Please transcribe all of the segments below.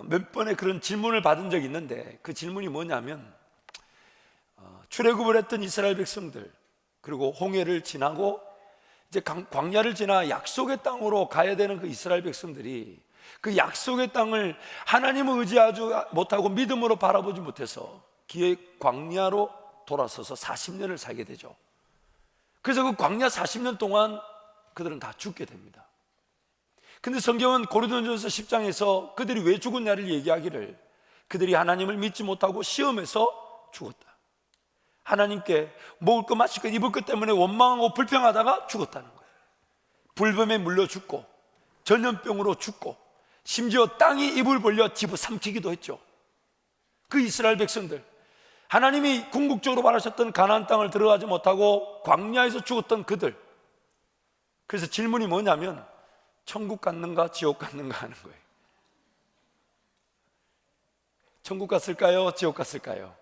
몇 번의 그런 질문을 받은 적이 있는데, 그 질문이 뭐냐면 출애굽을 했던 이스라엘 백성들, 그리고 홍해를 지나고 이제 광야를 지나 약속의 땅으로 가야 되는 그 이스라엘 백성들이 그 약속의 땅을 하나님을 의지하지 못하고 믿음으로 바라보지 못해서 기회 광야로 돌아서서 40년을 살게 되죠. 그래서 그 광야 40년 동안 그들은 다 죽게 됩니다. 근데 성경은 고린도전서 10장에서 그들이 왜 죽었냐를 얘기하기를, 그들이 하나님을 믿지 못하고 시험에서 죽었다, 하나님께 먹을 것 마실 것 입을 것 때문에 원망하고 불평하다가 죽었다는 거예요. 불뱀에 물려 죽고 전염병으로 죽고 심지어 땅이 입을 벌려 집어삼키기도 했죠. 그 이스라엘 백성들, 하나님이 궁극적으로 바라셨던 가나안 땅을 들어가지 못하고 광야에서 죽었던 그들. 그래서 질문이 뭐냐면 천국 갔는가 지옥 갔는가 하는 거예요. 천국 갔을까요? 지옥 갔을까요?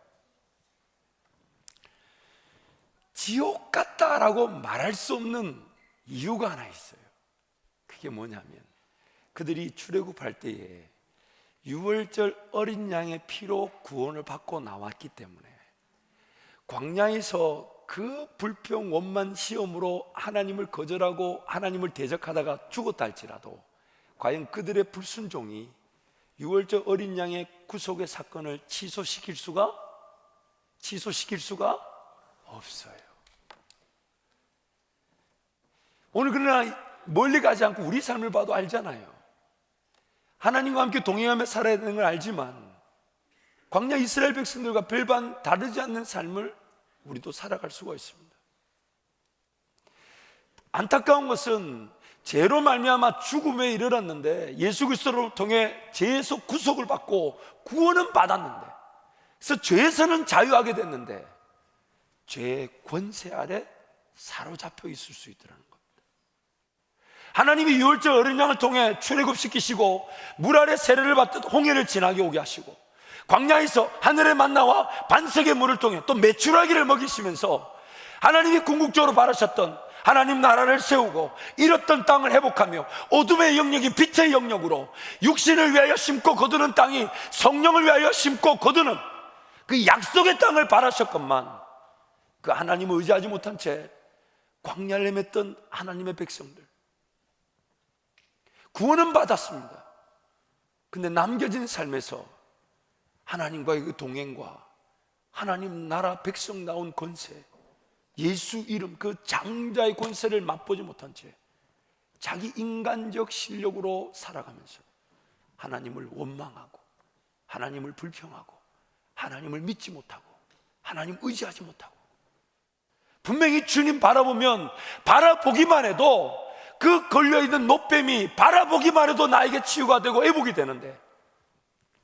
지옥 갔다라고 말할 수 없는 이유가 하나 있어요. 그게 뭐냐면 그들이 출애굽할 때에 유월절 어린 양의 피로 구원을 받고 나왔기 때문에 광야에서 그 불평 원만 시험으로 하나님을 거절하고 하나님을 대적하다가 죽었다 할지라도 과연 그들의 불순종이 유월절 어린 양의 구속의 사건을 취소시킬 수가 없어요. 오늘 그러나 멀리 가지 않고 우리 삶을 봐도 알잖아요. 하나님과 함께 동행하며 살아야 되는 걸 알지만 광야 이스라엘 백성들과 별반 다르지 않는 삶을 우리도 살아갈 수가 있습니다. 안타까운 것은 죄로 말미암아 죽음에 이르렀는데 예수 그리스도를 통해 죄에서 구속을 받고 구원은 받았는데, 그래서 죄에서는 자유하게 됐는데 죄의 권세 아래 사로잡혀 있을 수 있더라는 겁니다. 하나님이 유월절 어린 양을 통해 출애굽시키시고 물 아래 세례를 받듯 홍해를 지나게 오게 하시고 광야에서 하늘의 만나와 반석의 물을 통해 또 메추라기를 먹이시면서 하나님이 궁극적으로 바라셨던 하나님 나라를 세우고 잃었던 땅을 회복하며 어둠의 영역이 빛의 영역으로 육신을 위하여 심고 거두는 땅이 성령을 위하여 심고 거두는 그 약속의 땅을 바라셨건만 그 하나님을 의지하지 못한 채 광야를 헤맸던 하나님의 백성들, 구원은 받았습니다. 근데 남겨진 삶에서 하나님과의 그 동행과 하나님 나라 백성 나온 권세, 예수 이름 그 장자의 권세를 맛보지 못한 채 자기 인간적 실력으로 살아가면서 하나님을 원망하고 하나님을 불평하고 하나님을 믿지 못하고 하나님 의지하지 못하고, 분명히 주님 바라보면 바라보기만 해도 그 걸려있는 노뱀이 바라보기만 해도 나에게 치유가 되고 회복이 되는데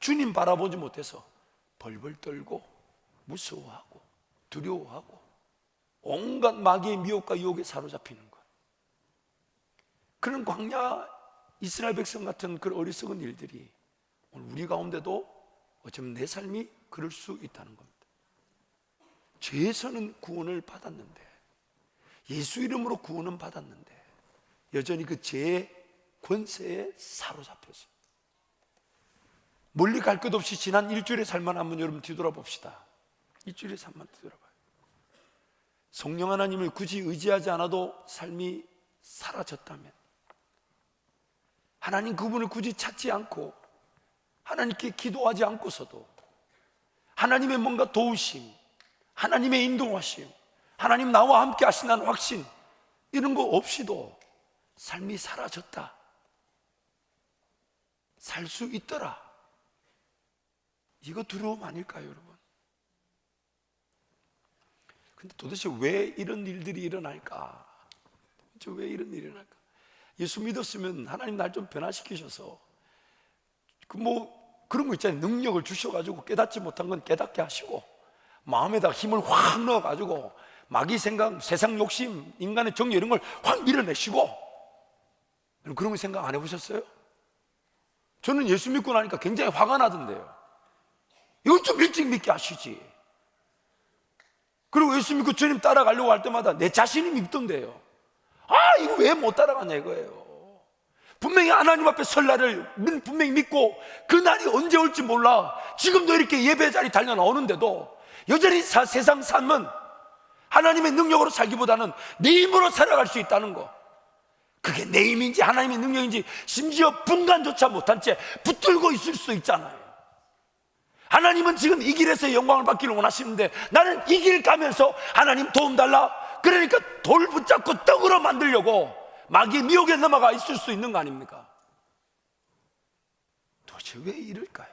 주님 바라보지 못해서 벌벌 떨고 무서워하고 두려워하고 온갖 마귀의 미혹과 유혹에 사로잡히는 것, 그런 광야 이스라엘 백성 같은 그런 어리석은 일들이 오늘 우리 가운데도 어쩌면 내 삶이 그럴 수 있다는 겁니다. 죄에서는 구원을 받았는데, 예수 이름으로 구원은 받았는데 여전히 그 죄의 권세에 사로잡혀서 멀리 갈 것 없이 지난 일주일의 삶만 한번 여러분 뒤돌아봅시다. 일주일의 삶만 뒤돌아봐요. 성령 하나님을 굳이 의지하지 않아도 삶이 사라졌다면, 하나님 그분을 굳이 찾지 않고 하나님께 기도하지 않고서도 하나님의 뭔가 도우심, 하나님의 인도하심, 하나님 나와 함께 하신다는 확신, 이런 거 없이도 삶이 사라졌다, 살 수 있더라, 이거 두려움 아닐까요, 여러분? 근데 도대체 왜 이런 일들이 일어날까? 도대체 왜 이런 일이 일어날까? 예수 믿었으면 하나님 날 좀 변화시키셔서 그런 거 있잖아요. 능력을 주셔가지고 깨닫지 못한 건 깨닫게 하시고 마음에다가 힘을 확 넣어가지고 마귀 생각, 세상 욕심, 인간의 정욕 이런 걸 확 밀어내시고, 그런 거 생각 안 해보셨어요? 저는 예수 믿고 나니까 굉장히 화가 나던데요. 이걸 좀 일찍 믿게 하시지. 그리고 예수 믿고 주님 따라가려고 할 때마다 내 자신이 믿던데요. 이거 왜 못 따라가냐 이거예요. 분명히 하나님 앞에 설 날을 분명히 믿고 그 날이 언제 올지 몰라. 지금도 이렇게 예배 자리 달려 나오는데도 여전히 세상 삶은 하나님의 능력으로 살기보다는 내 힘으로 살아갈 수 있다는 거, 그게 내 힘인지 하나님의 능력인지 심지어 분간조차 못한 채 붙들고 있을 수 있잖아요. 하나님은 지금 이 길에서 영광을 받기를 원하시는데 나는 이 길 가면서 하나님 도움 달라, 그러니까 돌 붙잡고 떡으로 만들려고 마귀의 미혹에 넘어가 있을 수 있는 거 아닙니까? 도대체 왜 이럴까요?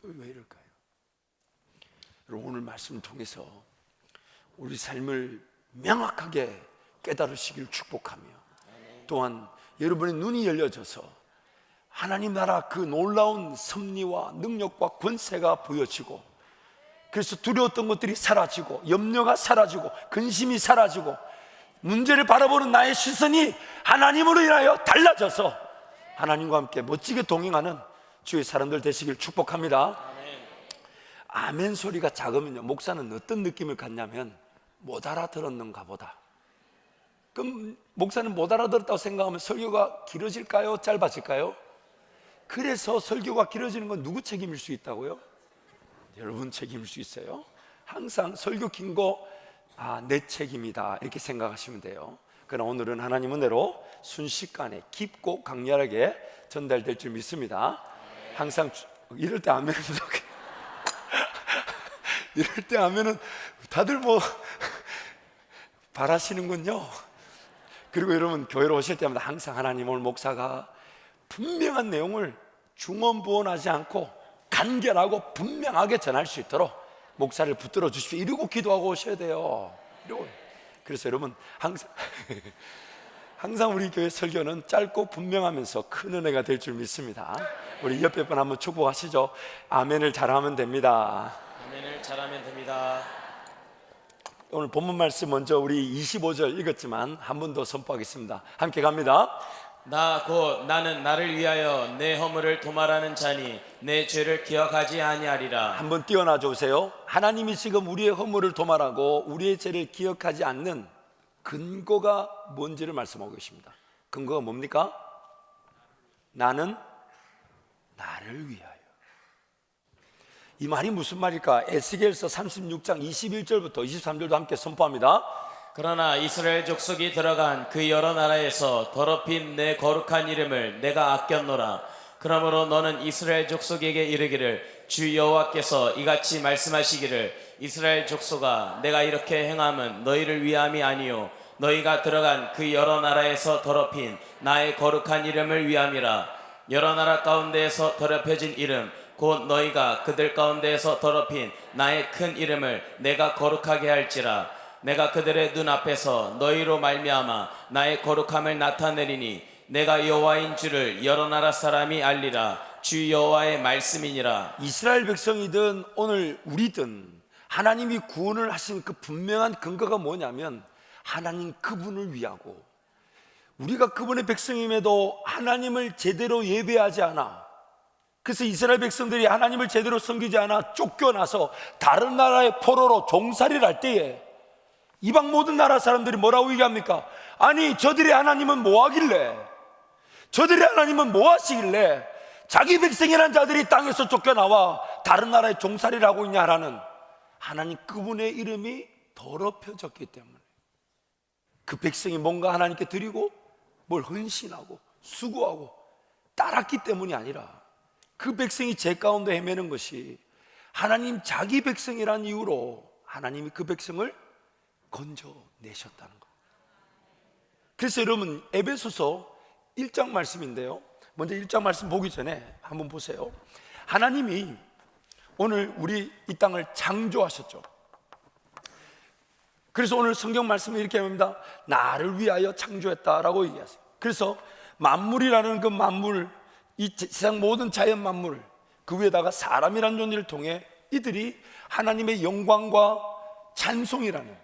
왜 이럴까요? 여러분, 오늘 말씀을 통해서 우리 삶을 명확하게 깨달으시길 축복하며, 또한 여러분의 눈이 열려져서 하나님 나라 그 놀라운 섭리와 능력과 권세가 보여지고, 그래서 두려웠던 것들이 사라지고 염려가 사라지고 근심이 사라지고 문제를 바라보는 나의 시선이 하나님으로 인하여 달라져서 하나님과 함께 멋지게 동행하는 주의 사람들 되시길 축복합니다. 아멘 소리가 작으면요, 목사는 어떤 느낌을 갖냐면 못 알아들었는가 보다. 그럼 목사는 못 알아들었다고 생각하면 설교가 길어질까요? 짧아질까요? 그래서 설교가 길어지는 건 누구 책임일 수 있다고요? 여러분 책임일 수 있어요. 항상 설교 긴 거 내 책임이다 이렇게 생각하시면 돼요. 그러나 오늘은 하나님 은혜로 순식간에 깊고 강렬하게 전달될 줄 믿습니다. 항상 이럴 때 아멘은 이럴 때 아멘은 다들 뭐 바라시는군요. 그리고 여러분 교회로 오실 때마다 항상 하나님, 오늘 목사가 분명한 내용을 중언부언하지 않고 간결하고 분명하게 전할 수 있도록 목사를 붙들어 주십시오, 이러고 기도하고 오셔야 돼요. 이러고. 그래서 여러분 항상 우리 교회 설교는 짧고 분명하면서 큰 은혜가 될 줄 믿습니다. 우리 옆에 분 한번 축복하시죠. 아멘을 잘하면 됩니다. 아멘을 잘하면 됩니다. 오늘 본문 말씀 먼저 우리 25절 읽었지만 한 번 더 선포하겠습니다. 함께 갑니다. 나 곧 나는 나를 위하여 내 허물을 도말하는 자니 내 죄를 기억하지 아니하리라. 한번 뛰어나 주세요. 하나님이 지금 우리의 허물을 도말하고 우리의 죄를 기억하지 않는 근거가 뭔지를 말씀하고 계십니다. 근거가 뭡니까? 나는 나를 위하여. 이 말이 무슨 말일까? 에스겔서 36장 21절부터 23절도 함께 선포합니다. 그러나 이스라엘 족속이 들어간 그 여러 나라에서 더럽힌 내 거룩한 이름을 내가 아꼈노라. 그러므로 너는 이스라엘 족속에게 이르기를, 주 여호와께서 이같이 말씀하시기를, 이스라엘 족속아, 내가 이렇게 행함은 너희를 위함이 아니요 너희가 들어간 그 여러 나라에서 더럽힌 나의 거룩한 이름을 위함이라. 여러 나라 가운데에서 더럽혀진 이름, 곧 너희가 그들 가운데에서 더럽힌 나의 큰 이름을 내가 거룩하게 할지라. 내가 그들의 눈앞에서 너희로 말미암아 나의 거룩함을 나타내리니 내가 여호와인 줄을 여러 나라 사람이 알리라. 주 여호와의 말씀이니라. 이스라엘 백성이든 오늘 우리든 하나님이 구원을 하신 그 분명한 근거가 뭐냐면 하나님 그분을 위하고, 우리가 그분의 백성임에도 하나님을 제대로 예배하지 않아, 그래서 이스라엘 백성들이 하나님을 제대로 섬기지 않아 쫓겨나서 다른 나라의 포로로 종살이를 할 때에 이방 모든 나라 사람들이 뭐라고 얘기합니까? 아니 저들의 하나님은 뭐 하길래, 저들의 하나님은 뭐 하시길래 자기 백성이라는 자들이 땅에서 쫓겨나와 다른 나라의 종살이를 하고 있냐라는, 하나님 그분의 이름이 더럽혀졌기 때문에 그 백성이 뭔가 하나님께 드리고 뭘 헌신하고 수고하고 따랐기 때문이 아니라 그 백성이 죄 가운데 헤매는 것이 하나님 자기 백성이라는 이유로 하나님이 그 백성을 건져내셨다는 것. 그래서 여러분 에베소서 1장 말씀인데요, 먼저 1장 말씀 보기 전에 한번 보세요. 하나님이 오늘 우리 이 땅을 창조하셨죠. 그래서 오늘 성경 말씀은 이렇게 합니다. 나를 위하여 창조했다라고 얘기하세요. 그래서 만물이라는 그 만물, 이 세상 모든 자연 만물, 그 위에다가 사람이라는 존재를 통해 이들이 하나님의 영광과 찬송이라는,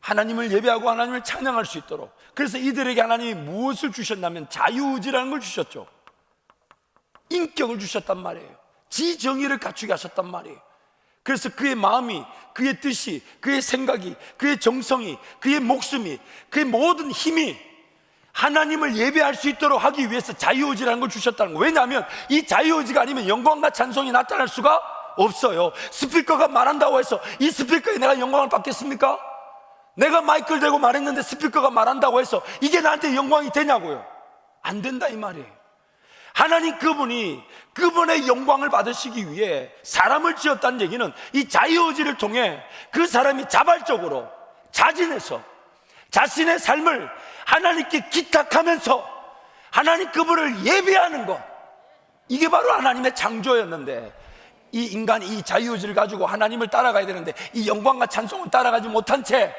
하나님을 예배하고 하나님을 찬양할 수 있도록, 그래서 이들에게 하나님이 무엇을 주셨냐면 자유의지라는 걸 주셨죠. 인격을 주셨단 말이에요. 지정의를 갖추게 하셨단 말이에요. 그래서 그의 마음이, 그의 뜻이, 그의 생각이, 그의 정성이, 그의 목숨이, 그의 모든 힘이 하나님을 예배할 수 있도록 하기 위해서 자유의지라는 걸 주셨다는 거예요. 왜냐하면 이 자유의지가 아니면 영광과 찬송이 나타날 수가 없어요. 스피커가 말한다고 해서 이 스피커에 내가 영광을 받겠습니까? 내가 마이크를 대고 말했는데 스피커가 말한다고 해서 이게 나한테 영광이 되냐고요. 안 된다 이 말이에요. 하나님 그분이 그분의 영광을 받으시기 위해 사람을 지었다는 얘기는 이 자유의지를 통해 그 사람이 자발적으로 자진해서 자신의 삶을 하나님께 기탁하면서 하나님 그분을 예배하는 것, 이게 바로 하나님의 창조였는데, 이 인간이 이 자유의지를 가지고 하나님을 따라가야 되는데 이 영광과 찬송을 따라가지 못한 채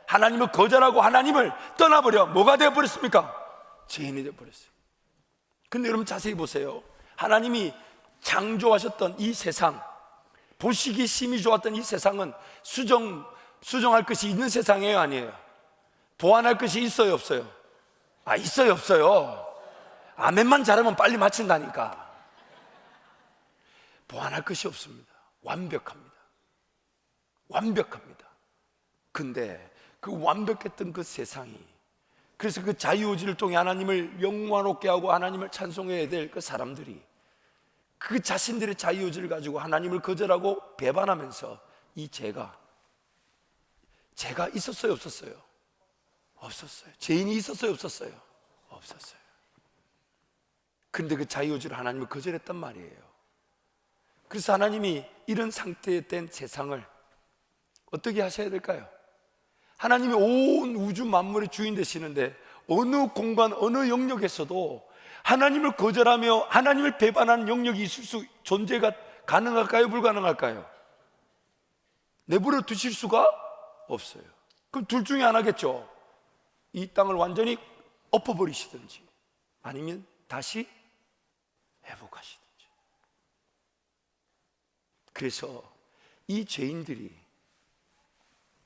하나님을 거절하고 하나님을 떠나버려 뭐가 되어버렸습니까? 죄인이 되어버렸어요. 근데 여러분 자세히 보세요. 하나님이 창조하셨던 이 세상, 보시기 심히 좋았던 이 세상은 수정할 것이 있는 세상이에요, 아니에요? 보완할 것이 있어요, 없어요? 있어요, 없어요? 아멘만 잘하면 빨리 마친다니까. 보완할 것이 없습니다. 완벽합니다. 완벽합니다. 근데 그 완벽했던 그 세상이, 그래서 그 자유의지를 통해 하나님을 영광롭게 하고 하나님을 찬송해야 될 그 사람들이 그 자신들의 자유의지를 가지고 하나님을 거절하고 배반하면서 이 죄가 있었어요, 없었어요? 없었어요. 죄인이 있었어요, 없었어요? 없었어요. 근데 그 자유의지를 하나님을 거절했단 말이에요. 그래서 하나님이 이런 상태에 된 세상을 어떻게 하셔야 될까요? 하나님이 온 우주 만물의 주인 되시는데 어느 공간, 어느 영역에서도 하나님을 거절하며 하나님을 배반하는 영역이 존재가 가능할까요? 불가능할까요? 내버려 두실 수가 없어요. 그럼 둘 중에 하나겠죠. 이 땅을 완전히 엎어버리시든지 아니면 다시 회복하시든지. 그래서 이 죄인들이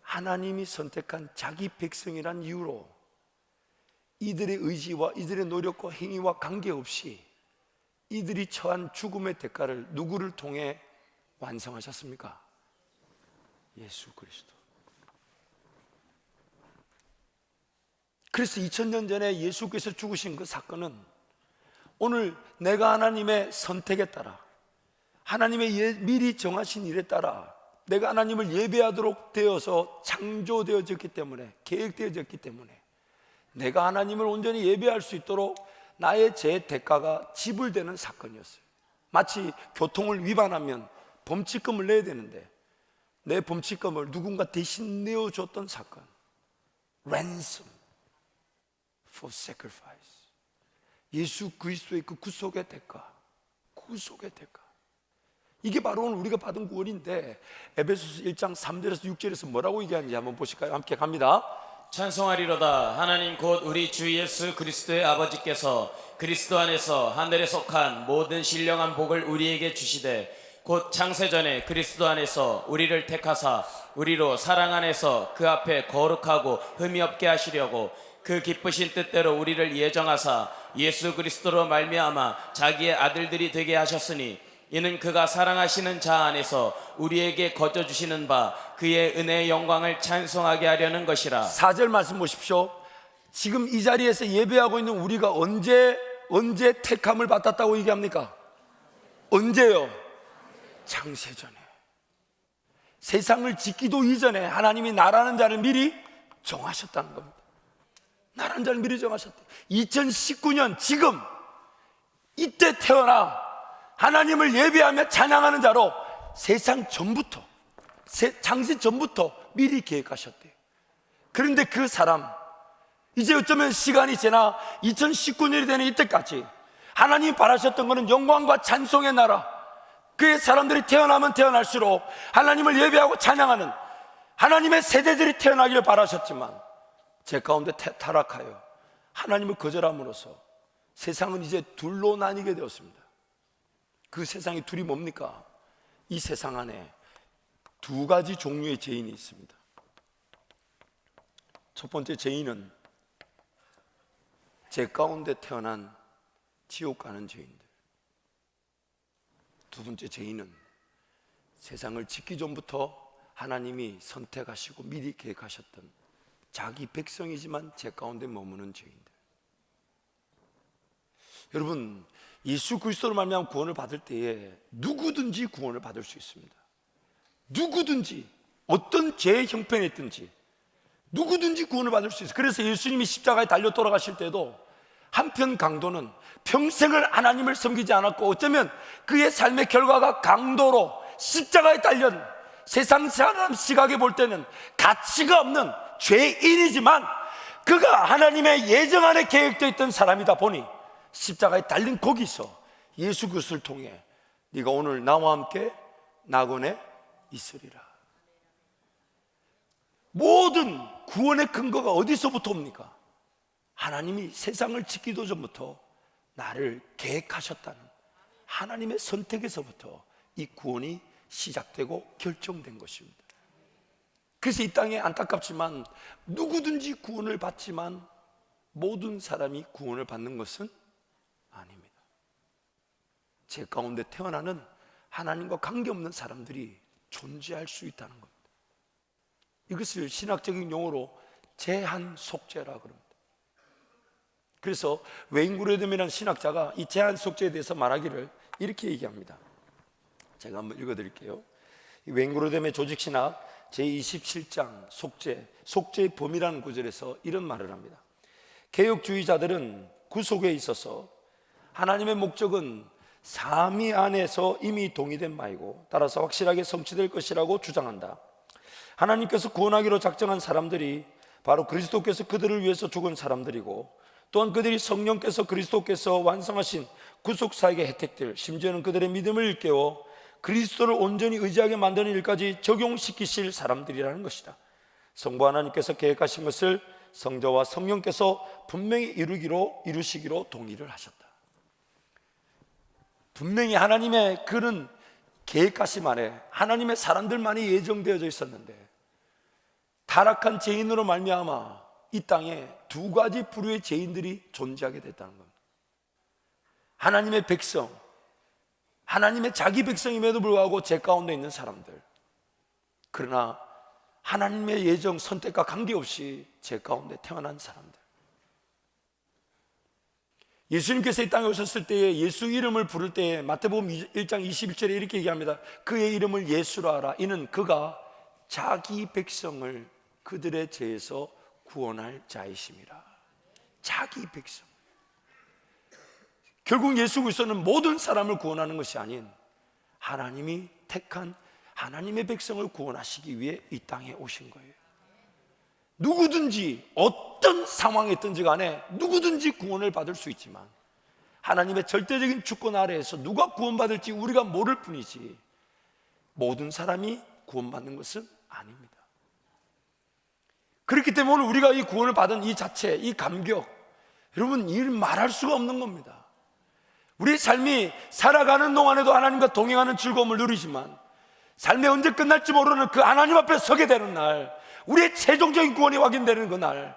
하나님이 선택한 자기 백성이란 이유로 이들의 의지와 이들의 노력과 행위와 관계없이 이들이 처한 죽음의 대가를 누구를 통해 완성하셨습니까? 예수 그리스도. 그래서 2000년 전에 예수께서 죽으신 그 사건은 오늘 내가 하나님의 선택에 따라, 하나님의 미리 정하신 일에 따라 내가 하나님을 예배하도록 되어서 창조되어졌기 때문에, 계획되어졌기 때문에 내가 하나님을 온전히 예배할 수 있도록 나의 죄 대가가 지불되는 사건이었어요. 마치 교통을 위반하면 범칙금을 내야 되는데 내 범칙금을 누군가 대신 내어줬던 사건. Ransom for sacrifice. 예수 그리스도의 그 구속의 대가, 구속의 대가. 이게 바로 오늘 우리가 받은 구원인데 에베소서 1장 3절에서 6절에서 뭐라고 얘기하는지 한번 보실까요? 함께 갑니다. 찬송하리로다. 하나님 곧 우리 주 예수 그리스도의 아버지께서 그리스도 안에서 하늘에 속한 모든 신령한 복을 우리에게 주시되 곧 창세전에 그리스도 안에서 우리를 택하사 우리로 사랑 안에서 그 앞에 거룩하고 흠이 없게 하시려고 그 기쁘신 뜻대로 우리를 예정하사 예수 그리스도로 말미암아 자기의 아들들이 되게 하셨으니 이는 그가 사랑하시는 자 안에서 우리에게 거저주시는 바 그의 은혜의 영광을 찬송하게 하려는 것이라. 4절 말씀 보십시오. 지금 이 자리에서 예배하고 있는 우리가 언제 택함을 받았다고 얘기합니까? 언제요? 창세전에. 세상을 짓기도 이전에 하나님이 나라는 자를 미리 정하셨다는 겁니다. 나라는 자를 미리 정하셨대. 2019년 지금 이때 태어나 하나님을 예배하며 찬양하는 자로 세상 전부터, 창세 전부터 미리 계획하셨대요. 그런데 그 사람, 이제 어쩌면 시간이 지나 2019년이 되는 이때까지 하나님이 바라셨던 것은 영광과 찬송의 나라, 그의 사람들이 태어나면 태어날수록 하나님을 예배하고 찬양하는 하나님의 세대들이 태어나기를 바라셨지만 제 가운데 타락하여 하나님을 거절함으로써 세상은 이제 둘로 나뉘게 되었습니다. 그 세상이 둘이 뭡니까? 이 세상 안에 두 가지 종류의 죄인이 있습니다. 첫 번째 죄인은 제 가운데 태어난 지옥 가는 죄인들. 두 번째 죄인은 세상을 짓기 전부터 하나님이 선택하시고 미리 계획하셨던 자기 백성이지만 제 가운데 머무는 죄인들. 여러분, 예수 그리스도로 말미암아 구원을 받을 때에 누구든지 구원을 받을 수 있습니다. 누구든지 어떤 죄의 형편에 있든지 누구든지 구원을 받을 수 있어요. 그래서 예수님이 십자가에 달려 돌아가실 때도 한편 강도는 평생을 하나님을 섬기지 않았고, 어쩌면 그의 삶의 결과가 강도로 십자가에 달린 세상 사람 시각에 볼 때는 가치가 없는 죄인이지만, 그가 하나님의 예정 안에 계획되어 있던 사람이다 보니 십자가에 달린 거기서 예수 그리스도를 통해 네가 오늘 나와 함께 낙원에 있으리라. 모든 구원의 근거가 어디서부터 옵니까? 하나님이 세상을 짓기도 전부터 나를 계획하셨다는 하나님의 선택에서부터 이 구원이 시작되고 결정된 것입니다. 그래서 이 땅에 안타깝지만 누구든지 구원을 받지만 모든 사람이 구원을 받는 것은 아닙니다. 제 가운데 태어나는 하나님과 관계없는 사람들이 존재할 수 있다는 겁니다. 이것을 신학적인 용어로 제한 속죄라 그럽니다. 그래서 웨인 그레덤이라는 신학자가 이 제한 속죄에 대해서 말하기를 이렇게 얘기합니다. 제가 한번 읽어드릴게요. 웨인 그레덤의 조직신학 제27장 속죄의 범위라는 구절에서 이런 말을 합니다. 개혁주의자들은 구속에 있어서 하나님의 목적은 삼위 안에서 이미 동의된 바이고 따라서 확실하게 성취될 것이라고 주장한다. 하나님께서 구원하기로 작정한 사람들이 바로 그리스도께서 그들을 위해서 죽은 사람들이고, 또한 그들이 성령께서 그리스도께서 완성하신 구속사역의 혜택들, 심지어는 그들의 믿음을 일깨워 그리스도를 온전히 의지하게 만드는 일까지 적용시키실 사람들이라는 것이다. 성부 하나님께서 계획하신 것을 성자와 성령께서 분명히 이루시기로 동의를 하셨다. 분명히 하나님의 그런 계획하심 안에 하나님의 사람들만이 예정되어져 있었는데, 타락한 죄인으로 말미암아 이 땅에 두 가지 부류의 죄인들이 존재하게 됐다는 겁니다. 하나님의 백성, 하나님의 자기 백성임에도 불구하고 죄 가운데 있는 사람들, 그러나 하나님의 예정 선택과 관계없이 죄 가운데 태어난 사람들. 예수님께서 이 땅에 오셨을 때에 예수 이름을 부를 때에 마태복음 1장 21절에 이렇게 얘기합니다. 그의 이름을 예수라 하라. 이는 그가 자기 백성을 그들의 죄에서 구원할 자이심이라. 자기 백성. 결국 예수 그리스도는 모든 사람을 구원하는 것이 아닌 하나님이 택한 하나님의 백성을 구원하시기 위해 이 땅에 오신 거예요. 누구든지 어떤 상황에 있든지 간에 누구든지 구원을 받을 수 있지만 하나님의 절대적인 주권 아래에서 누가 구원받을지 우리가 모를 뿐이지 모든 사람이 구원받는 것은 아닙니다. 그렇기 때문에 우리가 이 구원을 받은 이 자체, 이 감격, 여러분, 이를 말할 수가 없는 겁니다. 우리의 삶이 살아가는 동안에도 하나님과 동행하는 즐거움을 누리지만 삶이 언제 끝날지 모르는 그 하나님 앞에 서게 되는 날, 우리의 최종적인 구원이 확인되는 그날,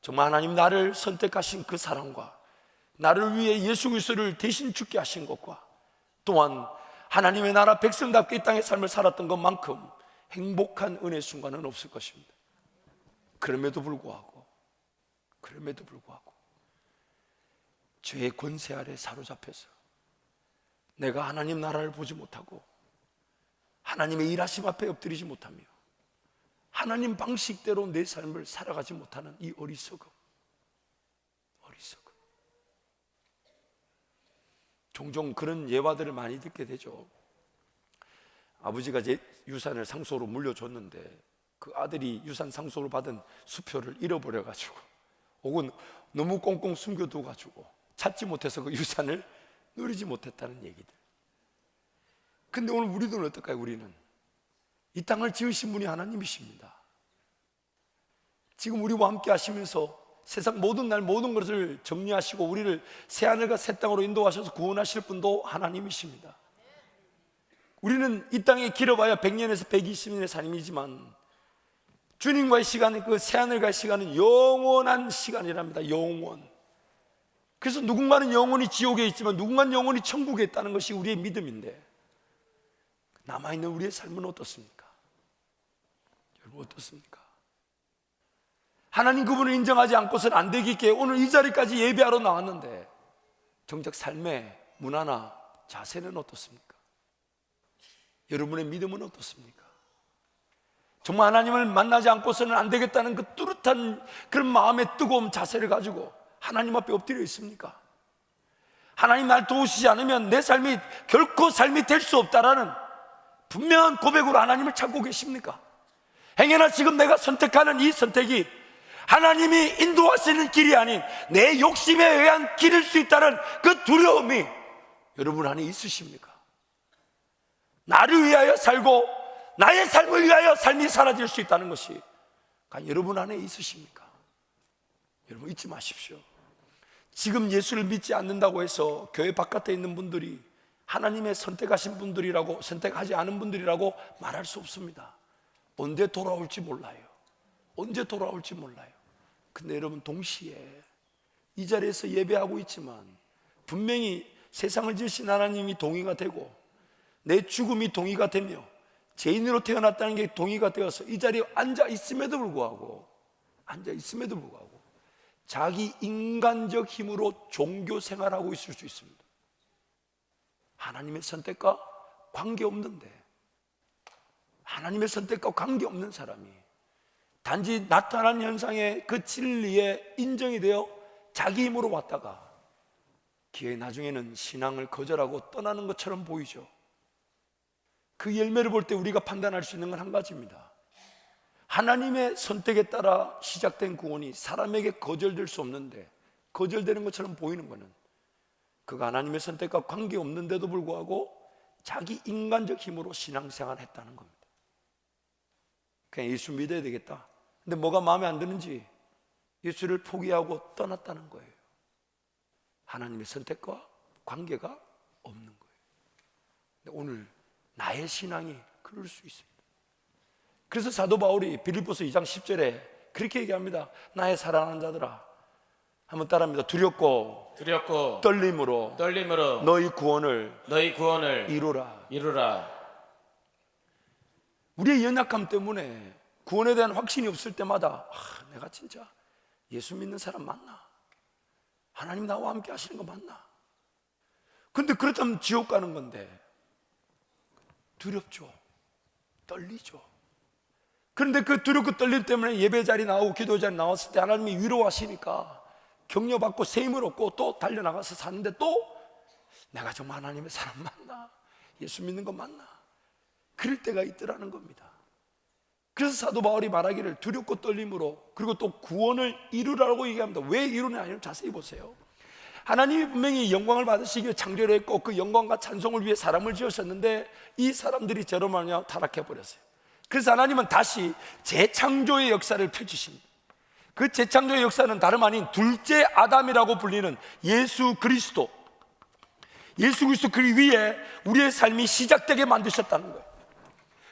정말 하나님 나를 선택하신 그 사랑과 나를 위해 예수 그리스도를 대신 죽게 하신 것과 또한 하나님의 나라 백성답게 이 땅의 삶을 살았던 것만큼 행복한 은혜 순간은 없을 것입니다. 그럼에도 불구하고 죄의 권세 아래 사로잡혀서 내가 하나님 나라를 보지 못하고 하나님의 일하심 앞에 엎드리지 못하며 하나님 방식대로 내 삶을 살아가지 못하는 이 어리석음. 종종 그런 예화들을 많이 듣게 되죠. 아버지가 제 유산을 상속으로 물려줬는데 그 아들이 유산 상속으로 받은 수표를 잃어버려가지고 혹은 너무 꽁꽁 숨겨둬가지고 찾지 못해서 그 유산을 누리지 못했다는 얘기들. 근데 오늘 우리들은 어떨까요? 우리는 이 땅을 지으신 분이 하나님이십니다. 지금 우리와 함께 하시면서 세상 모든 날 모든 것을 정리하시고 우리를 새하늘과 새 땅으로 인도하셔서 구원하실 분도 하나님이십니다. 우리는 이 땅에 길어봐야 100년에서 120년의 삶이지만 주님과의 시간, 그 새하늘과의 시간은 영원한 시간이랍니다. 영원. 그래서 누군가는 영원히 지옥에 있지만 누군가는 영원히 천국에 있다는 것이 우리의 믿음인데 남아있는 우리의 삶은 어떻습니까? 여러분 어떻습니까? 하나님 그분을 인정하지 않고서는 안 되겠기에 오늘 이 자리까지 예배하러 나왔는데 정작 삶의 문화나 자세는 어떻습니까? 여러분의 믿음은 어떻습니까? 정말 하나님을 만나지 않고서는 안 되겠다는 그 뚜렷한 그런 마음의 뜨거움, 자세를 가지고 하나님 앞에 엎드려 있습니까? 하나님 날 도우시지 않으면 내 삶이 결코 삶이 될 수 없다라는 분명한 고백으로 하나님을 찾고 계십니까? 행여나 지금 내가 선택하는 이 선택이 하나님이 인도하시는 길이 아닌 내 욕심에 의한 길일 수 있다는 그 두려움이 여러분 안에 있으십니까? 나를 위하여 살고 나의 삶을 위하여 삶이 사라질 수 있다는 것이 여러분 안에 있으십니까? 여러분 잊지 마십시오. 지금 예수를 믿지 않는다고 해서 교회 바깥에 있는 분들이 하나님의 선택하신 분들이라고, 선택하지 않은 분들이라고 말할 수 없습니다. 언제 돌아올지 몰라요. 언제 돌아올지 몰라요. 근데 여러분, 동시에 이 자리에서 예배하고 있지만 분명히 세상을 지으신 하나님이 동의가 되고 내 죽음이 동의가 되며 죄인으로 태어났다는 게 동의가 되어서 이 자리에 앉아 있음에도 불구하고 자기 인간적 힘으로 종교 생활하고 있을 수 있습니다. 하나님의 선택과 관계없는데, 하나님의 선택과 관계없는 사람이 단지 나타난 현상의 그 진리에 인정이 되어 자기 힘으로 왔다가 기회 나중에는 신앙을 거절하고 떠나는 것처럼 보이죠. 그 열매를 볼 때 우리가 판단할 수 있는 건 한 가지입니다. 하나님의 선택에 따라 시작된 구원이 사람에게 거절될 수 없는데 거절되는 것처럼 보이는 것은 그가 하나님의 선택과 관계없는데도 불구하고 자기 인간적 힘으로 신앙생활을 했다는 겁니다. 그냥 예수 믿어야 되겠다. 근데 뭐가 마음에 안 드는지 예수를 포기하고 떠났다는 거예요. 하나님의 선택과 관계가 없는 거예요. 근데 오늘 나의 신앙이 그럴 수 있습니다. 그래서 사도 바울이 빌립보서 2장 10절에 그렇게 얘기합니다. 나의 사랑하는 자들아, 한번 따라합니다. 두렵고 떨림으로 너희 구원을 이루라. 우리의 연약함 때문에 구원에 대한 확신이 없을 때마다 내가 진짜 예수 믿는 사람 맞나? 하나님 나와 함께 하시는 거 맞나? 근데 그렇다면 지옥 가는 건데 두렵죠. 떨리죠. 그런데 그 두렵고 떨림 때문에 예배 자리 나오고 기도 자리 나왔을 때 하나님이 위로하시니까 격려받고 세임을 얻고 또 달려나가서 사는데 또 내가 정말 하나님의 사람 맞나? 예수 믿는 거 맞나? 그럴 때가 있더라는 겁니다. 그래서 사도 바울이 말하기를 두렵고 떨림으로, 그리고 또 구원을 이루라고 얘기합니다. 왜 이루냐? 아니면 자세히 보세요. 하나님이 분명히 영광을 받으시기에 창조를 했고 그 영광과 찬송을 위해 사람을 지으셨는데 이 사람들이 죄로 말미암아 타락해버렸어요. 그래서 하나님은 다시 재창조의 역사를 펼치십니다. 그 재창조의 역사는 다름 아닌 둘째 아담이라고 불리는 예수 그리스도 그 위에 우리의 삶이 시작되게 만드셨다는 거예요.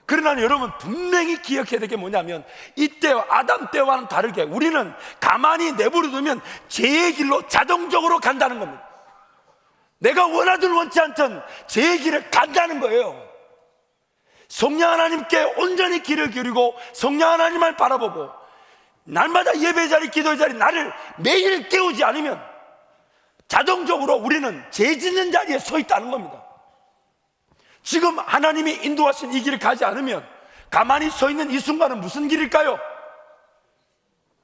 그러나 여러분 분명히 기억해야 될 게 뭐냐면 이때와 아담 때와는 다르게 우리는 가만히 내버려두면 죄의 길로 자동적으로 간다는 겁니다. 내가 원하든 원치 않든 죄의 길을 간다는 거예요. 성령 하나님께 온전히 길을 기울이고 성령 하나님을 바라보고 날마다 예배 자리, 기도 자리 나를 매일 깨우지 않으면 자동적으로 우리는 죄 짓는 자리에 서 있다는 겁니다. 지금 하나님이 인도하신 이 길을 가지 않으면 가만히 서 있는 이 순간은 무슨 길일까요?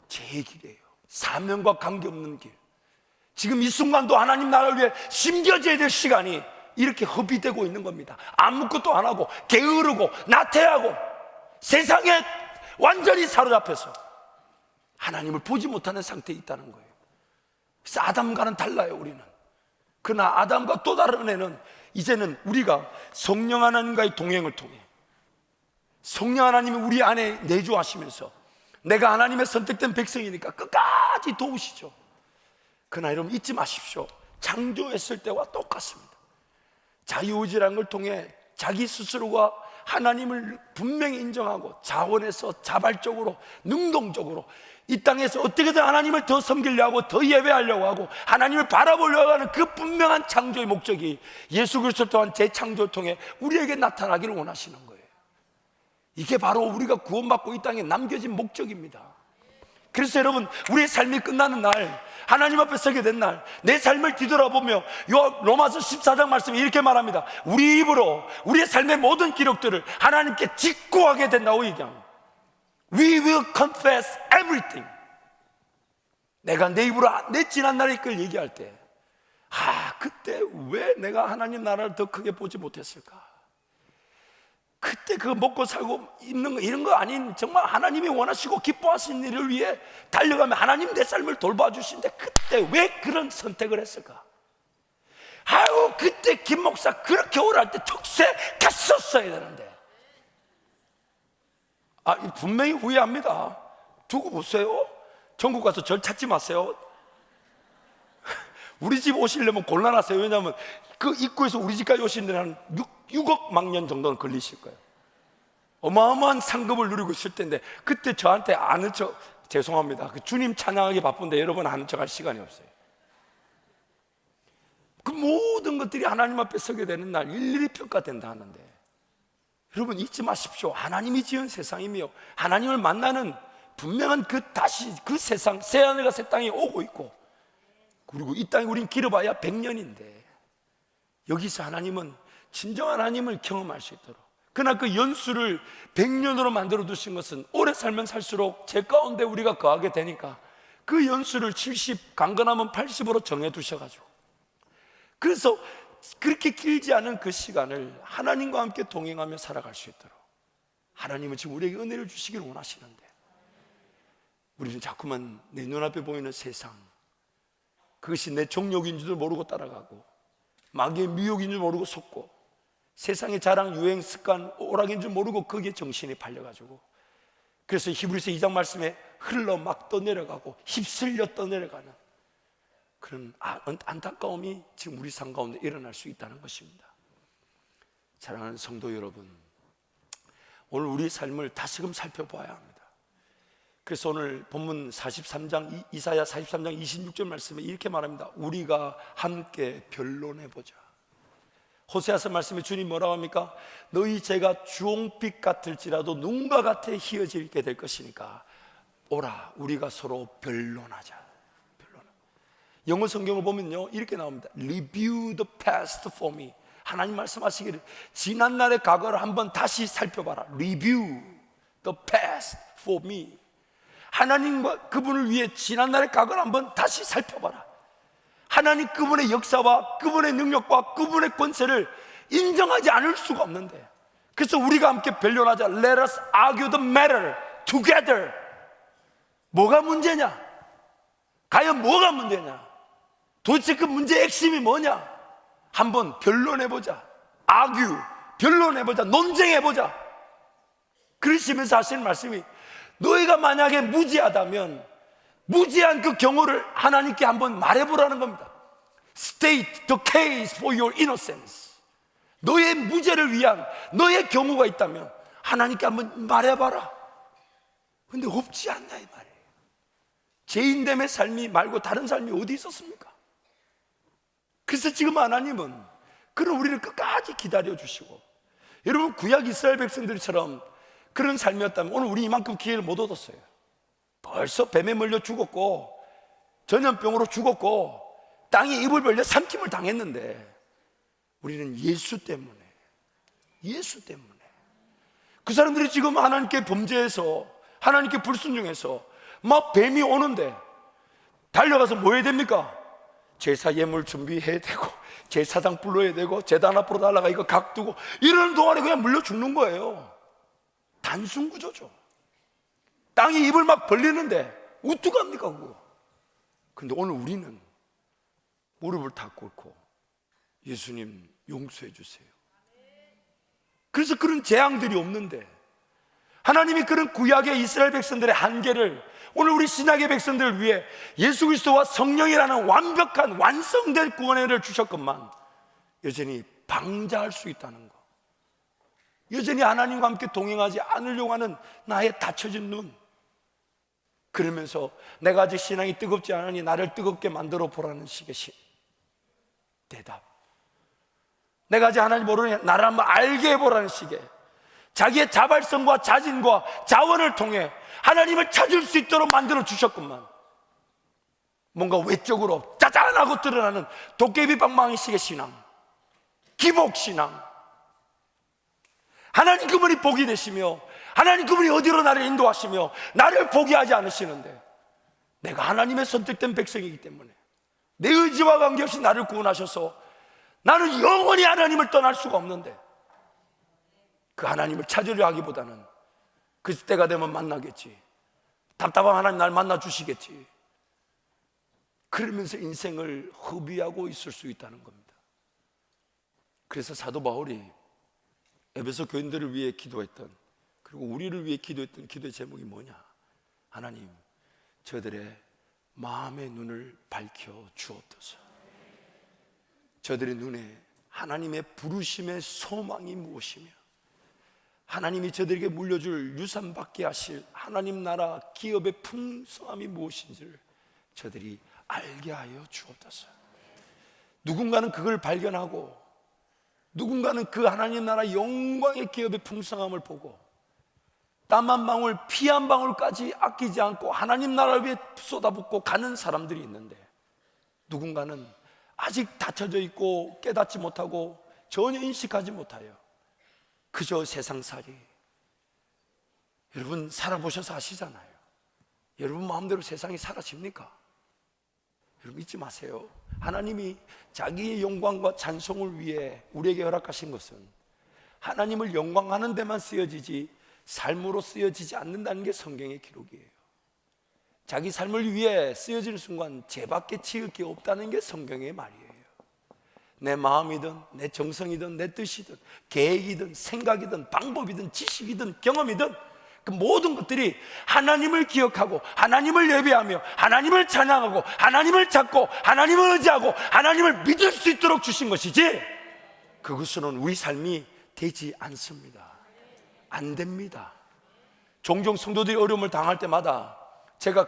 죄의 길이에요. 사명과 관계없는 길. 지금 이 순간도 하나님 나라를 위해 심겨져야 될 시간이 이렇게 허비되고 있는 겁니다. 아무것도 안 하고 게으르고 나태하고 세상에 완전히 사로잡혀서 하나님을 보지 못하는 상태에 있다는 거예요. 그래서 아담과는 달라요. 우리는. 그러나 아담과 또 다른 애는 이제는 우리가 성령 하나님과의 동행을 통해 성령 하나님이 우리 안에 내주하시면서 내가 하나님의 선택된 백성이니까 끝까지 도우시죠. 그러나 여러분 잊지 마십시오. 창조했을 때와 똑같습니다. 자유의지라는 걸 통해 자기 스스로가 하나님을 분명히 인정하고 자원해서 자발적으로 능동적으로 이 땅에서 어떻게든 하나님을 더 섬기려고 하고 더 예배하려고 하고 하나님을 바라보려고 하는 그 분명한 창조의 목적이 예수 그리스도 또한 재창조를 통해 우리에게 나타나기를 원하시는 거예요. 이게 바로 우리가 구원받고 이 땅에 남겨진 목적입니다. 그래서 여러분, 우리의 삶이 끝나는 날, 하나님 앞에 서게 된 날, 내 삶을 뒤돌아보며 요 로마서 14장 말씀이 이렇게 말합니다. 우리 입으로 우리의 삶의 모든 기록들을 하나님께 직고하게 된다고 얘기합니다. We will confess everything. 내가 내 입으로 내 지난 날의 걸 얘기할 때, 그때 왜 내가 하나님 나라를 더 크게 보지 못했을까? 그때 그 먹고 살고 입는 거 이런 거 아닌, 정말 하나님이 원하시고 기뻐하시는 일을 위해 달려가며 하나님 내 삶을 돌봐주신데 그때 왜 그런 선택을 했을까? 그때 김 목사 그렇게 오랄 때 특세 갔었어야 되는데. 분명히 후회합니다. 두고 보세요. 전국 가서 절 찾지 마세요. 우리 집 오시려면 곤란하세요. 왜냐하면 그 입구에서 우리 집까지 오시는데 한 6억 만 년 정도는 걸리실 거예요. 어마어마한 상급을 누리고 있을 텐데 그때 저한테 아는 척, 죄송합니다. 그 주님 찬양하기 바쁜데 여러분 아는 척 할 시간이 없어요. 그 모든 것들이 하나님 앞에 서게 되는 날 일일이 평가된다 하는데, 여러분 잊지 마십시오. 하나님이 지은 세상이며 하나님을 만나는 분명한 그 세상, 새하늘과 새 땅이 오고 있고, 그리고 이 땅에 우린 길어봐야 100년인데 여기서 하나님은 진정한 하나님을 경험할 수 있도록, 그러나 그 연수를 100년으로 만들어 두신 것은 오래 살면 살수록 제 가운데 우리가 거하게 되니까 그 연수를 70, 강건하면 80으로 정해 두셔가지고, 그래서 그렇게 길지 않은 그 시간을 하나님과 함께 동행하며 살아갈 수 있도록 하나님은 지금 우리에게 은혜를 주시기를 원하시는데, 우리는 자꾸만 내 눈앞에 보이는 세상, 그것이 내 정욕인 줄 모르고 따라가고 마귀의 미혹인 줄 모르고 속고 세상의 자랑, 유행, 습관, 오락인 줄 모르고 거기에 정신이 팔려가지고, 그래서 히브리서 2장 말씀에 흘러 막 떠내려가고 휩쓸려 떠내려가는 그런 안타까움이 지금 우리 삶 가운데 일어날 수 있다는 것입니다. 사랑하는 성도 여러분, 오늘 우리의 삶을 다시금 살펴봐야 합니다. 그래서 오늘 본문 43장, 이사야 43장 26절 말씀에 이렇게 말합니다. 우리가 함께 변론해보자. 호세아서 말씀에 주님 뭐라고 합니까? 너희 죄가 주홍빛 같을지라도 눈과 같아 희어지게 될 것이니까 오라, 우리가 서로 변론하자. 영어 성경을 보면요 이렇게 나옵니다. Review the past for me. 하나님 말씀하시기를 지난날의 과거를 한번 다시 살펴봐라. Review the past for me. 하나님과 그분을 위해 지난날의 과거를 한번 다시 살펴봐라. 하나님 그분의 역사와 그분의 능력과 그분의 권세를 인정하지 않을 수가 없는데, 그래서 우리가 함께 변론하자. Let us argue the matter together. 뭐가 문제냐? 과연 뭐가 문제냐? 도대체 그 문제의 핵심이 뭐냐? 한번 변론해보자. argue, 변론해보자. 논쟁해보자. 그러시면서 하시는 말씀이, 너희가 만약에 무지하다면 무지한 그 경우를 하나님께 한번 말해보라는 겁니다. State the case for your innocence. 너의 무죄를 위한 너의 경우가 있다면 하나님께 한번 말해봐라. 근데 없지 않나 이 말이에요. 죄인됨의 삶이 말고 다른 삶이 어디 있었습니까? 그래서 지금 하나님은 그런 우리를 끝까지 기다려주시고, 여러분 구약 이스라엘 백성들처럼 그런 삶이었다면 오늘 우리 이만큼 기회를 못 얻었어요. 벌써 뱀에 물려 죽었고 전염병으로 죽었고 땅에 입을 벌려 삼킴을 당했는데, 우리는 예수 때문에 그 사람들이 지금 하나님께 범죄해서 하나님께 불순종해서 막 뱀이 오는데 달려가서 뭐 해야 됩니까? 제사 예물 준비해야 되고 제사장 불러야 되고 제단 앞으로 달라가 이거 각 두고 이러는 동안에 그냥 물려 죽는 거예요. 단순 구조죠. 땅이 입을 막 벌리는데 어떡합니까 그거? 근데 오늘 우리는 무릎을 탁 꿇고 예수님 용서해 주세요. 그래서 그런 재앙들이 없는데, 하나님이 그런 구약의 이스라엘 백성들의 한계를 오늘 우리 신약의 백성들을 위해 예수 그리스도와 성령이라는 완벽한 완성된 구원을 주셨건만 여전히 방자할 수 있다는 거, 여전히 하나님과 함께 동행하지 않으려고 하는 나의 닫혀진 눈, 그러면서 내가 아직 신앙이 뜨겁지 않으니 나를 뜨겁게 만들어 보라는 식의 대답, 내가 아직 하나님 모르니 나를 한번 알게 해보라는 식의, 자기의 자발성과 자진과 자원을 통해 하나님을 찾을 수 있도록 만들어 주셨구만. 뭔가 외적으로 짜잔하고 드러나는 도깨비 방망이식의 신앙, 기복신앙. 하나님 그분이 복이 되시며 하나님 그분이 어디로 나를 인도하시며 나를 포기하지 않으시는데, 내가 하나님의 선택된 백성이기 때문에 내 의지와 관계없이 나를 구원하셔서 나는 영원히 하나님을 떠날 수가 없는데, 그 하나님을 찾으려 하기보다는 그 때가 되면 만나겠지, 답답한 하나님 날 만나 주시겠지, 그러면서 인생을 허비하고 있을 수 있다는 겁니다. 그래서 사도 바울이 에베소 교인들을 위해 기도했던, 그리고 우리를 위해 기도했던 기도의 제목이 뭐냐? 하나님, 저들의 마음의 눈을 밝혀 주옵소서. 저들의 눈에 하나님의 부르심의 소망이 무엇이며 하나님이 저들에게 물려줄 유산받게 하실 하나님 나라 기업의 풍성함이 무엇인지를 저들이 알게 하여 주옵소서. 누군가는 그걸 발견하고, 누군가는 그 하나님 나라 영광의 기업의 풍성함을 보고 땀 한 방울, 피 한 방울까지 아끼지 않고 하나님 나라를 위해 쏟아붓고 가는 사람들이 있는데, 누군가는 아직 닫혀져 있고 깨닫지 못하고 전혀 인식하지 못하여 그저 세상살이. 여러분 살아보셔서 아시잖아요. 여러분 마음대로 세상이 사라집니까? 여러분 잊지 마세요. 하나님이 자기의 영광과 찬송을 위해 우리에게 허락하신 것은 하나님을 영광하는 데만 쓰여지지 삶으로 쓰여지지 않는다는 게 성경의 기록이에요. 자기 삶을 위해 쓰여지는 순간 죄밖에 지을 게 없다는 게 성경의 말이에요. 내 마음이든 내 정성이든 내 뜻이든 계획이든 생각이든 방법이든 지식이든 경험이든 그 모든 것들이 하나님을 기억하고 하나님을 예배하며 하나님을 찬양하고 하나님을 찾고 하나님을 의지하고 하나님을 믿을 수 있도록 주신 것이지, 그것으로는 우리 삶이 되지 않습니다. 안 됩니다. 종종 성도들이 어려움을 당할 때마다 제가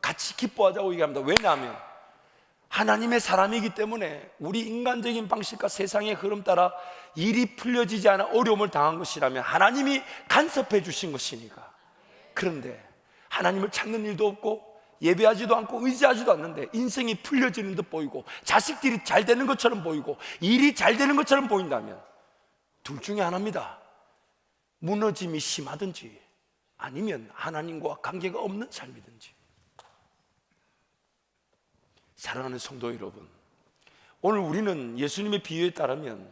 같이 기뻐하자고 얘기합니다. 왜냐하면 하나님의 사람이기 때문에 우리 인간적인 방식과 세상의 흐름 따라 일이 풀려지지 않아 어려움을 당한 것이라면 하나님이 간섭해 주신 것이니까. 그런데 하나님을 찾는 일도 없고 예배하지도 않고 의지하지도 않는데 인생이 풀려지는 듯 보이고 자식들이 잘 되는 것처럼 보이고 일이 잘 되는 것처럼 보인다면 둘 중에 하나입니다. 무너짐이 심하든지 아니면 하나님과 관계가 없는 삶이든지. 사랑하는 성도 여러분, 오늘 우리는 예수님의 비유에 따르면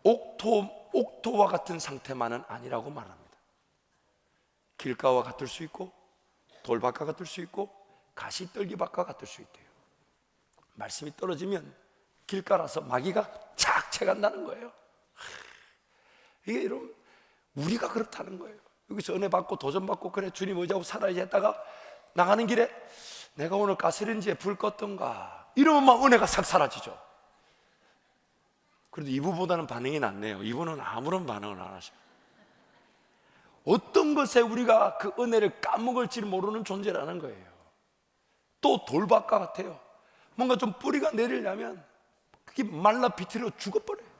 옥토와 같은 상태만은 아니라고 말합니다. 길가와 같을 수 있고 돌밭과 같을 수 있고 가시떨기밭과 같을 수 있대요. 말씀이 떨어지면 길가라서 마귀가 착 채간다는 거예요. 이게 여러분 우리가 그렇다는 거예요. 여기서 은혜 받고 도전 받고 그래 주님 의지하고 살아야지 했다가 나가는 길에 내가 오늘 가스레인지에 불 껐던가 이러면 막 은혜가 싹 사라지죠. 그래도 이분보다는 반응이 낫네요. 이분은 아무런 반응을 안 하셔요. 어떤 것에 우리가 그 은혜를 까먹을지 모르는 존재라는 거예요. 또 돌밭과 같아요. 뭔가 좀 뿌리가 내리려면 그게 말라 비틀어 죽어버려요.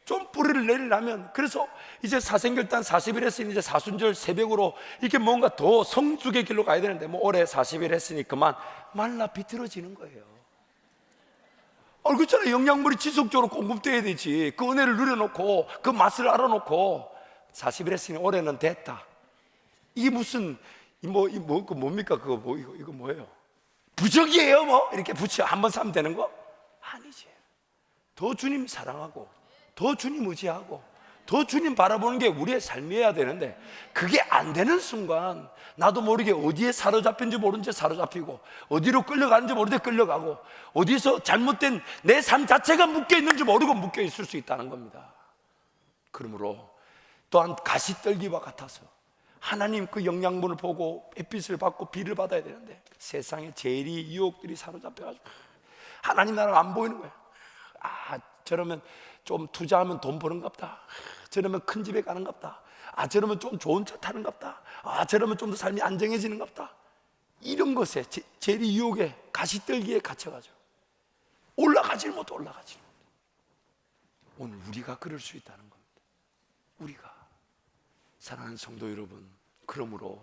좀 뿌리를 내리려면, 그래서 이제 사생결단 40일 했으니 이제 사순절 새벽으로 이렇게 뭔가 더 성숙의 길로 가야 되는데 뭐 올해 40일 했으니 그만 말라 비틀어지는 거예요. 그렇잖아요. 영양물이 지속적으로 공급돼야 되지. 그 은혜를 누려놓고 그 맛을 알아놓고 40일 했으니 올해는 됐다. 이게 무슨 뭡니까 그거 이거 뭐예요? 부적이에요 뭐 이렇게 붙여 한번 사면 되는 거? 아니지. 더 주님 사랑하고 더 주님 의지하고 더 주님 바라보는 게 우리의 삶이어야 되는데, 그게 안 되는 순간 나도 모르게 어디에 사로잡힌지 모른 채 사로잡히고 어디로 끌려가는지 모르게 끌려가고 어디서 잘못된 내 삶 자체가 묶여 있는지 모르고 묶여 있을 수 있다는 겁니다. 그러므로 또한 가시떨기와 같아서 하나님 그 영양분을 보고 햇빛을 받고 비를 받아야 되는데 세상의 재리 유혹들이 사로잡혀가지고 하나님 나라가 안 보이는 거예요. 저러면 좀 투자하면 돈 버는갑다. 저러면 큰 집에 가는갑다. 저러면 좀 좋은 차 타는갑다. 저러면 좀 더 삶이 안정해지는갑다. 이런 것에 재리 유혹에 가시떨기에 갇혀가지고 올라가질 못해 올라가질 못해. 오늘 우리가 그럴 수 있다는 겁니다. 우리가 사랑하는 성도 여러분, 그러므로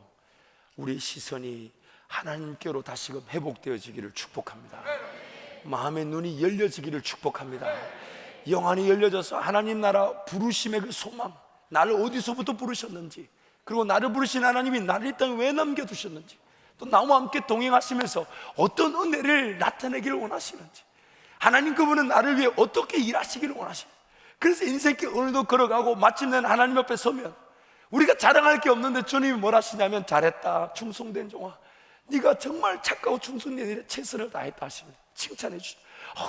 우리 시선이 하나님께로 다시금 회복되어지기를 축복합니다. 마음의 눈이 열려지기를 축복합니다. 영안이 열려져서 하나님 나라 부르심의 그 소망, 나를 어디서부터 부르셨는지, 그리고 나를 부르신 하나님이 나를 이 땅에 왜 남겨두셨는지, 또 나와 함께 동행하시면서 어떤 은혜를 나타내기를 원하시는지, 하나님 그분은 나를 위해 어떻게 일하시기를 원하시는지. 그래서 인생길 오늘도 걸어가고 마침내 하나님 앞에 서면 우리가 자랑할 게 없는데 주님이 뭘 하시냐면, 잘했다 충성된 종아, 네가 정말 착하고 충성된 일에 최선을 다했다 하시면 칭찬해 주시죠.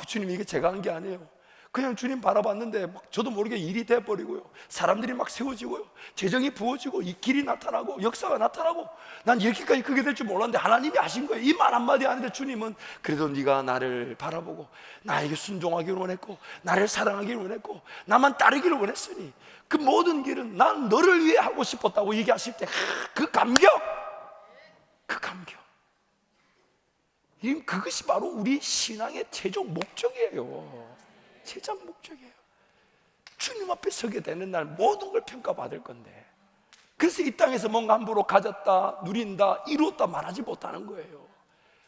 주님, 이게 제가 한 게 아니에요. 그냥 주님 바라봤는데 막 저도 모르게 일이 돼버리고요, 사람들이 막 세워지고요, 재정이 부어지고 이 길이 나타나고 역사가 나타나고, 난 이렇게까지 크게 될 줄 몰랐는데 하나님이 하신 거예요. 이 말 한마디 하는데 주님은 그래도 네가 나를 바라보고 나에게 순종하기를 원했고 나를 사랑하기를 원했고 나만 따르기를 원했으니 그 모든 길은 난 너를 위해 하고 싶었다고 얘기하실 때 그 감격, 그 감격, 그것이 바로 우리 신앙의 최종 목적이에요. 최종 목적이에요. 주님 앞에 서게 되는 날 모든 걸 평가받을 건데, 그래서 이 땅에서 뭔가 함부로 가졌다, 누린다, 이루었다 말하지 못하는 거예요.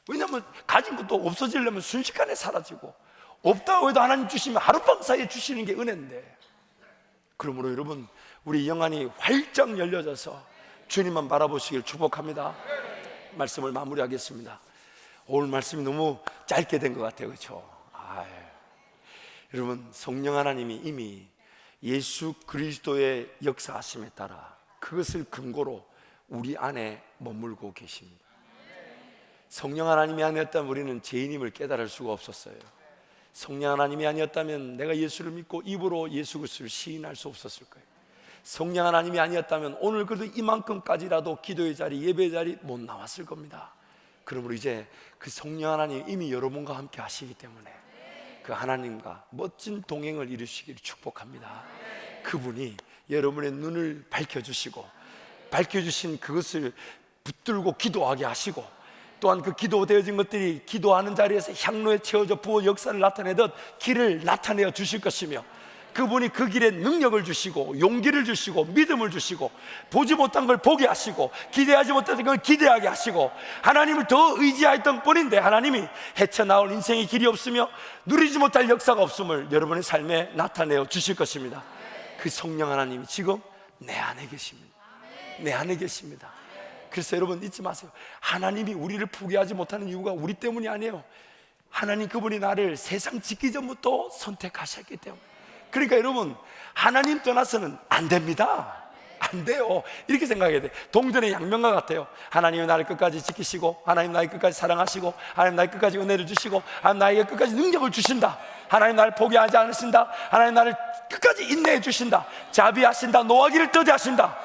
왜냐하면 가진 것도 없어지려면 순식간에 사라지고, 없다고 해도 하나님 주시면 하룻밤 사이에 주시는 게 은혜인데, 그러므로 여러분, 우리 영안이 활짝 열려져서 주님만 바라보시길 축복합니다. 말씀을 마무리하겠습니다. 오늘 말씀이 너무 짧게 된 것 같아요, 그렇죠? 여러분, 성령 하나님이 이미 예수 그리스도의 역사하심에 따라 그것을 근거로 우리 안에 머물고 계십니다. 성령 하나님이 아니었다면 우리는 죄인임을 깨달을 수가 없었어요. 성령 하나님이 아니었다면 내가 예수를 믿고 입으로 예수 그리스도를 시인할 수 없었을 거예요. 성령 하나님이 아니었다면 오늘 그래도 이만큼까지라도 기도의 자리, 예배의 자리 못 나왔을 겁니다. 그러므로 이제 그 성령 하나님 이미 여러분과 함께 하시기 때문에 그 하나님과 멋진 동행을 이루시기를 축복합니다. 그분이 여러분의 눈을 밝혀주시고, 밝혀주신 그것을 붙들고 기도하게 하시고, 또한 그 기도되어진 것들이 기도하는 자리에서 향로에 채워져 부어 역사를 나타내듯 길을 나타내어 주실 것이며, 그분이 그 길에 능력을 주시고 용기를 주시고 믿음을 주시고, 보지 못한 걸 보게 하시고 기대하지 못했던 걸 기대하게 하시고, 하나님을 더 의지하였던 뿐인데 하나님이 헤쳐나올 인생의 길이 없으며 누리지 못할 역사가 없음을 여러분의 삶에 나타내어 주실 것입니다. 그 성령 하나님이 지금 내 안에 계십니다. 내 안에 계십니다. 그래서 여러분 잊지 마세요. 하나님이 우리를 포기하지 못하는 이유가 우리 때문이 아니에요. 하나님 그분이 나를 세상 짓기 전부터 선택하셨기 때문에. 그러니까 여러분, 하나님 떠나서는 안 됩니다. 안 돼요. 이렇게 생각해야 돼. 동전의 양면과 같아요. 하나님이 나를 끝까지 지키시고, 하나님 나를 끝까지 사랑하시고, 하나님 나를 끝까지 은혜를 주시고, 하나님 나에게 끝까지 능력을 주신다. 하나님 나를 포기하지 않으신다. 하나님 나를 끝까지 인내해 주신다. 자비하신다. 노하기를 더디하신다.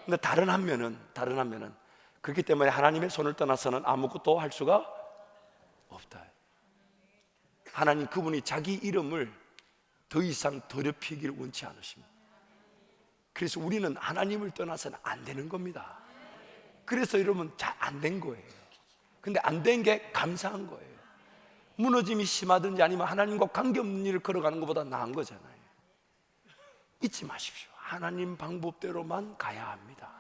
근데 다른 한면은 그렇기 때문에 하나님의 손을 떠나서는 아무것도 할 수가 없다. 하나님 그분이 자기 이름을 더 이상 더럽히기를 원치 않으십니다. 그래서 우리는 하나님을 떠나서는 안 되는 겁니다. 그래서 여러분 잘 안 된 거예요. 근데 안 된 게 감사한 거예요. 무너짐이 심하든지 아니면 하나님과 관계없는 일을 걸어가는 것보다 나은 거잖아요. 잊지 마십시오. 하나님 방법대로만 가야 합니다.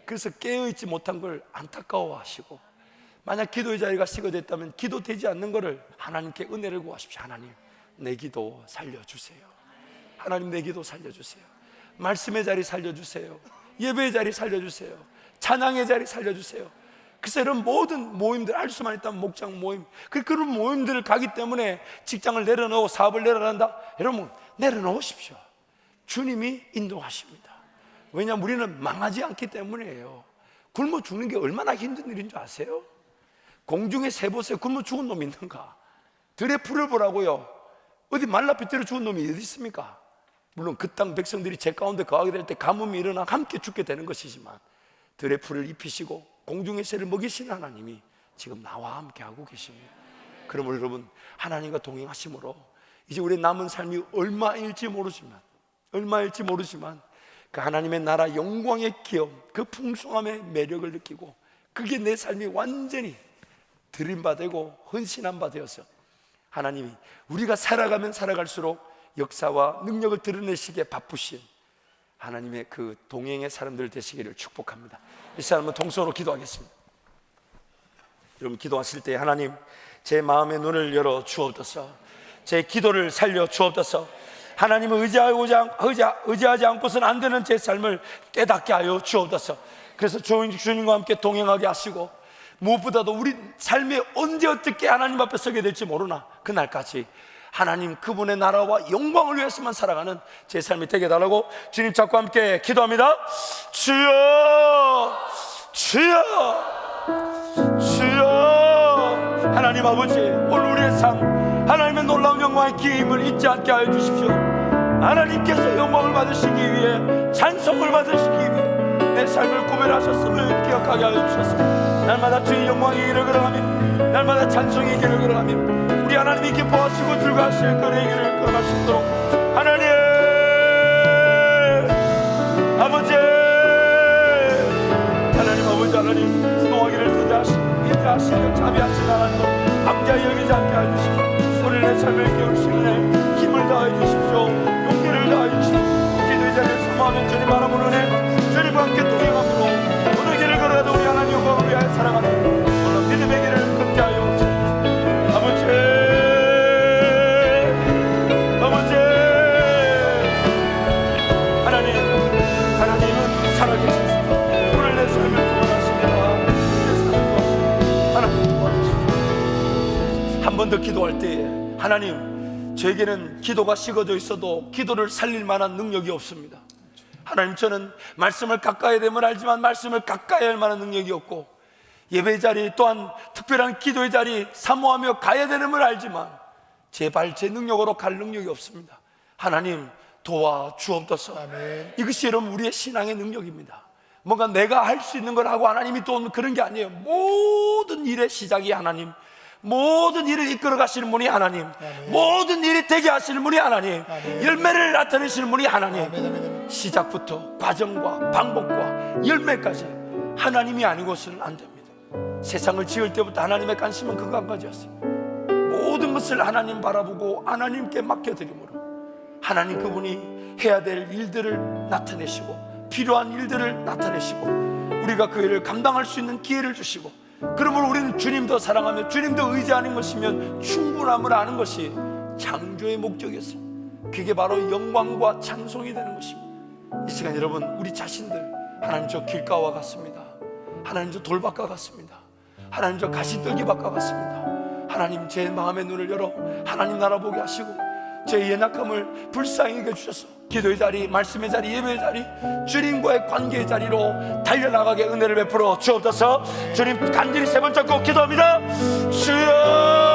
그래서 깨어있지 못한 걸 안타까워하시고, 만약 기도의 자리가 식어졌다면 기도되지 않는 것을 하나님께 은혜를 구하십시오. 하나님, 내 기도 살려주세요. 하나님, 내 기도 살려주세요. 말씀의 자리 살려주세요. 예배의 자리 살려주세요. 찬양의 자리 살려주세요. 그래서 이런 모든 모임들, 할 수만 있다면 목장 모임, 그런 모임들을 가기 때문에 직장을 내려놓고 사업을 내려놓는다. 여러분, 내려놓으십시오. 주님이 인도하십니다. 왜냐하면 우리는 망하지 않기 때문이에요. 굶어 죽는 게 얼마나 힘든 일인 줄 아세요? 공중에 새 보세요. 굶어 죽은 놈이 있는가? 들의 풀을 보라고요. 어디 말라비틀어 죽은 놈이 어디 있습니까? 물론 그 땅 백성들이 제 가운데 거하게 될 때 가뭄이 일어나 함께 죽게 되는 것이지만, 들의 풀을 입히시고 공중의 새를 먹이시는 하나님이 지금 나와 함께 하고 계십니다. 그러므로 여러분, 하나님과 동행하심으로 이제 우리의 남은 삶이 얼마일지 모르지만 그 하나님의 나라 영광의 기업, 그 풍성함의 매력을 느끼고, 그게 내 삶이 완전히 드린 바 되고 헌신한 바 되어서 하나님이 우리가 살아가면 살아갈수록 역사와 능력을 드러내시기에 바쁘신 하나님의 그 동행의 사람들 되시기를 축복합니다. 이 사람은 동서로 기도하겠습니다. 여러분 기도하실 때 하나님 제 마음의 눈을 열어 주옵소서. 제 기도를 살려 주옵소서. 하나님을 의지하지 않고서는 안 되는 제 삶을 깨닫게 하여 주옵소서. 그래서 주님과 함께 동행하게 하시고, 무엇보다도 우리 삶에 언제 어떻게 하나님 앞에 서게 될지 모르나 그날까지 하나님 그분의 나라와 영광을 위해서만 살아가는 제 삶이 되게 달라고 주님 잡고 함께 기도합니다. 주여, 주여, 주여. 하나님 아버지, 오늘 우리의 삶 하나님의 놀라운 영광의 기임을 잊지 않게 하여 주십시오. 하나님께서 영광을 받으시기 위해, 찬송을 받으시기 위해 내 삶을 구별하셨음을 기억하게 하여 주셨습니다. 날마다 주의 영광의 길을 걸어가며, 날마다 찬송의 길을 거라며 우리 하나님이 기뻐하시고 즐거워하실 그의 길을 걸어갈 수 있도록 하나님 아버지, 하나님 아버지, 하나님 노하기를 인자하시며 자비하신 하나님 강자히 여기지 않게 해주십시오. 오늘 내 삶을 깨울 수 있는 힘을 다해 주십시오. 용기를 다해 주십시오. 기도의 자리를 사모하면 주님 바라보는 은혜, 주님과 함께 동행함으로 어느 길을 걸어가도 우리 하나님 영광을 위하여 살아가는 오늘 믿음의 길을 걷게 하여 주십시오. 아버지, 아버지, 하나님은 살아계십니다. 오늘 내 삶을 구원하십니다. 내 삶을 구원하십니다. 하나님 도와주십시오. 한 번 더 기도할 때에 하나님, 저에게는 기도가 식어져 있어도 기도를 살릴 만한 능력이 없습니다. 하나님, 저는 말씀을 가까이 되면 알지만 말씀을 가까이 할 만한 능력이 없고, 예배의 자리 또한 특별한 기도의 자리 사모하며 가야 되는 걸 알지만 제발 제 능력으로 갈 능력이 없습니다. 하나님 도와 주옵소서. 아멘. 이것이 여러분 우리의 신앙의 능력입니다. 뭔가 내가 할 수 있는 걸 하고 하나님이 도우는 그런 게 아니에요. 모든 일의 시작이 하나님, 모든 일을 이끌어 가시는 분이 하나님, 아멘. 모든 일이 되게 하시는 분이 하나님, 아멘. 열매를 나타내시는 분이 하나님, 아멘. 시작부터 과정과 방법과 열매까지 하나님이 아니고서는 안 됩니다. 세상을 지을 때부터 하나님의 관심은 그거 한 가지였습니다. 모든 것을 하나님 바라보고 하나님께 맡겨드림으로 하나님 그분이 해야 될 일들을 나타내시고 필요한 일들을 나타내시고 우리가 그 일을 감당할 수 있는 기회를 주시고, 그러므로 우리는 주님도 사랑하며 주님도 의지하는 것이면 충분함을 아는 것이 창조의 목적이었습니다. 그게 바로 영광과 찬송이 되는 것입니다. 이 시간 여러분, 우리 자신들, 하나님 저 길가와 같습니다. 하나님 저 돌밭과 같습니다. 하나님 저 가시떨기밭과 같습니다. 하나님 제 마음의 눈을 열어 하나님 나라 보게 하시고 제 연약함을 불쌍히 여겨주셔서 기도의 자리, 말씀의 자리, 예배의 자리, 주님과의 관계의 자리로 달려나가게 은혜를 베풀어 주옵소서. 주님 간절히 세 번 잡고 기도합니다. 주여,